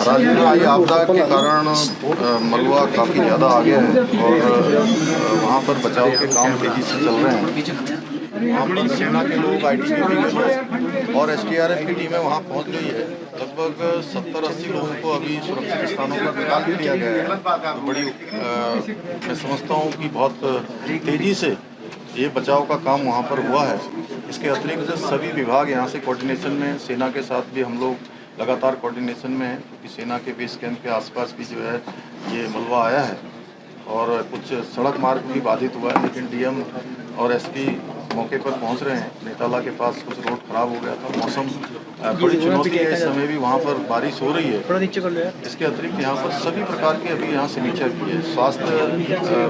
राज्य में आई आपदा के कारण मलबा काफ़ी ज़्यादा आ गया है और वहाँ पर बचाव के काम तेज़ी से चल रहे हैं। वहाँ पर सेना के लोग, आईटीबीपी के लोग और एसडीआरएफ की टीमें वहाँ पहुँच गई है। लगभग 70-80 लोगों को अभी सुरक्षित स्थानों पर निकाल भी लिया गया है। तो बड़ी मैं समझता हूँ कि बहुत तेज़ी से ये बचाव का काम वहाँ पर हुआ है। इसके अतिरिक्त सभी विभाग यहाँ से कोऑर्डिनेशन में, सेना के साथ भी हम लोग लगातार कोऑर्डिनेशन में है, क्योंकि सेना के बेस कैंप के आसपास भी जो है ये मलबा आया है और कुछ सड़क मार्ग भी बाधित हुआ है, लेकिन डीएम और एसपी मौके पर पहुंच रहे हैं। नेताला के पास कुछ रोड खराब हो गया था, मौसम बड़ी चुनौती है, इस समय भी वहाँ पर बारिश हो रही है। इसके अतिरिक्त यहाँ पर सभी प्रकार की अभी यहाँ समीक्षा की है। स्वास्थ्य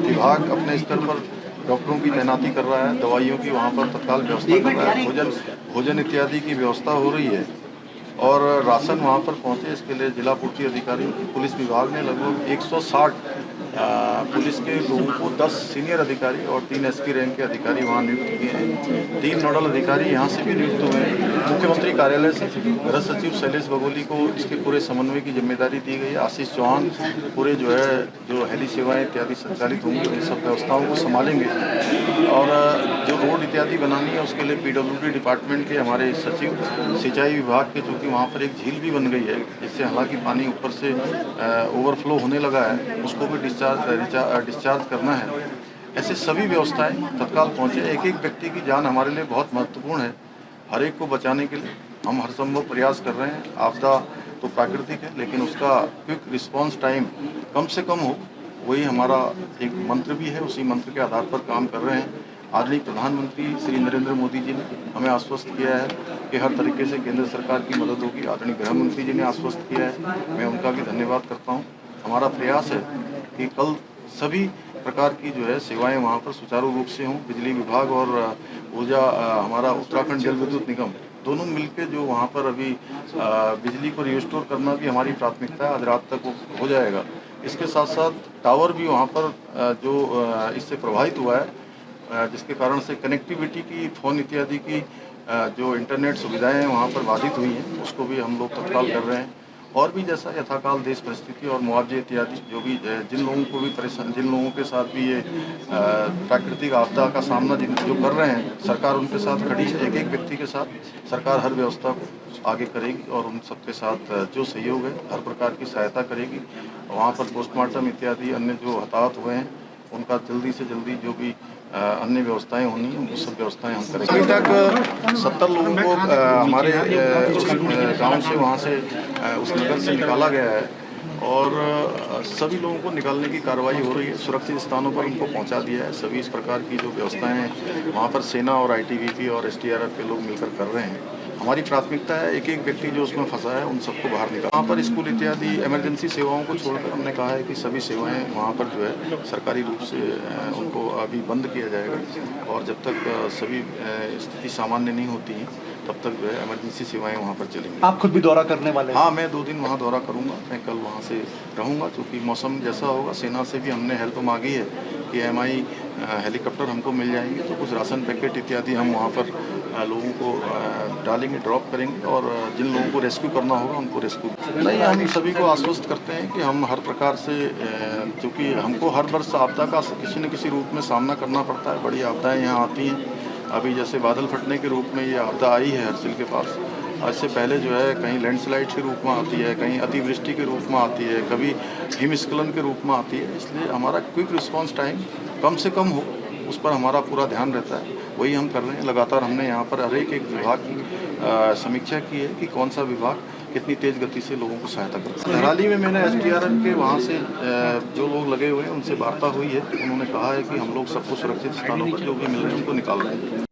विभाग अपने स्तर पर डॉक्टरों की तैनाती कर रहा है, दवाइयों की वहाँ पर तत्काल व्यवस्था कर रहा है, भोजन इत्यादि की व्यवस्था हो रही है और राशन वहाँ पर पहुँचे इसके लिए जिला पूर्ति अधिकारी, पुलिस विभाग ने लगभग 160 पुलिस के लोगों को 10 सीनियर अधिकारी और 3 एसपी रैंक के अधिकारी वहाँ नियुक्त किए हैं। 3 नोडल अधिकारी यहाँ से भी नियुक्त हुए हैं। मुख्यमंत्री कार्यालय से गृह सचिव शैलेश बगोली को इसके पूरे समन्वय की जिम्मेदारी दी गई है। आशीष चौहान पूरे जो हेली सेवाएं इत्यादि संचालित होंगी उन सब व्यवस्थाओं को संभालेंगे और जो रोड इत्यादि बनानी है उसके लिए पीडब्ल्यूडी डिपार्टमेंट के हमारे सचिव, सिंचाई विभाग के, चूँकि वहाँ पर एक झील भी बन गई है जिससे हालांकि पानी ऊपर से ओवरफ्लो होने लगा है, उसको भी डिस्चार्ज करना है। ऐसे सभी व्यवस्थाएं तत्काल पहुँचे। एक एक व्यक्ति की जान हमारे लिए बहुत महत्वपूर्ण है। हर एक को बचाने के लिए हम हर संभव प्रयास कर रहे हैं। आपदा तो प्राकृतिक है, लेकिन उसका क्विक रिस्पांस टाइम कम से कम हो, वही हमारा एक मंत्र भी है। उसी मंत्र के आधार पर काम कर रहे हैं। आदरणीय प्रधानमंत्री श्री नरेंद्र मोदी जी ने हमें आश्वस्त किया है कि हर तरीके से केंद्र सरकार की मदद होगी। आदरणीय गृह मंत्री जी ने आश्वस्त किया है, मैं उनका भी धन्यवाद करता हूँ। हमारा प्रयास है कि कल सभी प्रकार की जो है सेवाएं वहाँ पर सुचारू रूप से हों। बिजली विभाग और ऊर्जा हमारा उत्तराखंड जल विद्युत निगम दोनों मिलकर जो वहाँ पर अभी बिजली को रिस्टोर करना भी हमारी प्राथमिकता है। आज रात तक वो हो जाएगा। इसके साथ साथ टावर भी वहाँ पर जो इससे प्रभावित हुआ है, जिसके कारण से कनेक्टिविटी की, फ़ोन इत्यादि की जो इंटरनेट सुविधाएं हैं वहाँ पर बाधित हुई हैं, उसको भी हम लोग तत्काल कर रहे हैं। और भी जैसा यथाकाल देश परिस्थिति और मुआवजे इत्यादि जो भी जिन लोगों को भी जिन लोगों के साथ भी ये प्राकृतिक आपदा का सामना जो कर रहे हैं, सरकार उनके साथ खड़ी है। एक एक व्यक्ति के साथ सरकार हर व्यवस्था को आगे करेगी और उन सबके साथ जो सहयोग है हर प्रकार की सहायता करेगी। वहाँ पर पोस्टमार्टम इत्यादि अन्य जो हताहत हुए हैं उनका जल्दी से जल्दी जो भी अन्य व्यवस्थाएं होनी है वो सब व्यवस्थाएं हम करेंगे। अभी तक 70 लोगों को हमारे गांव से वहाँ से उस नगर से निकाला गया है और सभी लोगों को निकालने की कार्रवाई हो रही है। सुरक्षित स्थानों पर उनको पहुंचा दिया है। सभी इस प्रकार की जो व्यवस्थाएं हैं वहाँ पर सेना और आईटीबीपी और एसडीआरएफ के लोग मिलकर कर रहे हैं। हमारी प्राथमिकता है एक एक व्यक्ति जो उसमें फंसा है उन सबको बाहर निकाल। वहाँ पर स्कूल इत्यादि इमरजेंसी सेवाओं को छोड़कर हमने कहा है कि सभी सेवाएं वहाँ पर जो है सरकारी रूप से उनको अभी बंद किया जाएगा और जब तक सभी स्थिति सामान्य नहीं होती है तब तक जो है इमरजेंसी सेवाएं वहाँ पर चलेंगी। आप खुद भी दौरा करने वाले हैं? हाँ, मैं 2 दिन वहाँ दौरा करूँगा। मैं कल वहाँ से रहूँगा, क्योंकि मौसम जैसा होगा। सेना से भी हमने हेल्प मांगी है कि एमआई हेलीकॉप्टर हमको मिल जाएंगे तो कुछ राशन पैकेट इत्यादि हम वहाँ पर लोगों को डालेंगे, ड्रॉप करेंगे और जिन लोगों को रेस्क्यू करना होगा उनको रेस्क्यू नहीं। हम सभी को आश्वस्त करते हैं कि हम हर प्रकार से, क्योंकि हमको हर वर्ष आपदा का किसी न किसी रूप में सामना करना पड़ता है। बड़ी आपदाएँ यहाँ आती हैं। अभी जैसे बादल फटने के रूप में ये आपदा आई है हरसिल के पास। इससे पहले जो है कहीं लैंडस्लाइड के रूप में आती है, कहीं अतिवृष्टि के रूप में आती है, कभी हिमस्खलन के रूप में आती है। इसलिए हमारा क्विक रिस्पांस टाइम कम से कम हो, उस पर हमारा पूरा ध्यान रहता है। वही हम कर रहे हैं। लगातार हमने यहाँ पर हर एक विभाग की समीक्षा की है कि कौन सा विभाग कितनी तेज़ गति से लोगों को सहायता करता है। धराली में मैंने एसडीआरएफ के वहाँ से जो लोग लगे हुए हैं उनसे वार्ता हुई है। उन्होंने कहा है कि हम लोग सबको सुरक्षित स्थानों पर जो भी मिल रहे हैं उनको निकाल रहे हैं।